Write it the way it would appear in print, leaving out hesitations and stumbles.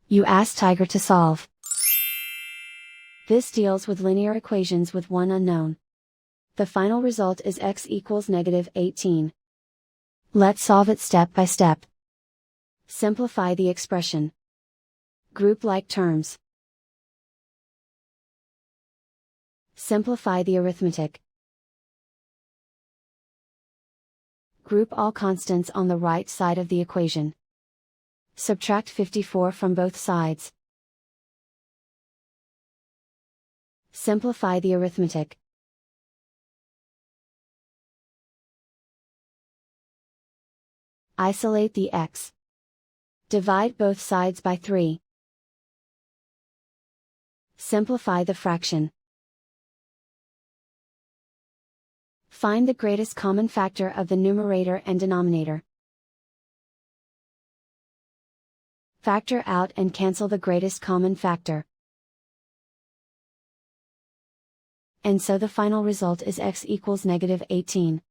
You ask Tiger to solve. This deals with linear equations with one unknown. The final result is x equals -18. Let's solve it step by step. Simplify the expression. Group like terms. Simplify the arithmetic. Group all constants on the right side of the equation. Subtract 54 from both sides. Simplify the arithmetic. Isolate the x. Divide both sides by 3. Simplify the fraction. Find the greatest common factor of the numerator and denominator. Factor out and cancel the greatest common factor. And so the final result is x equals -18.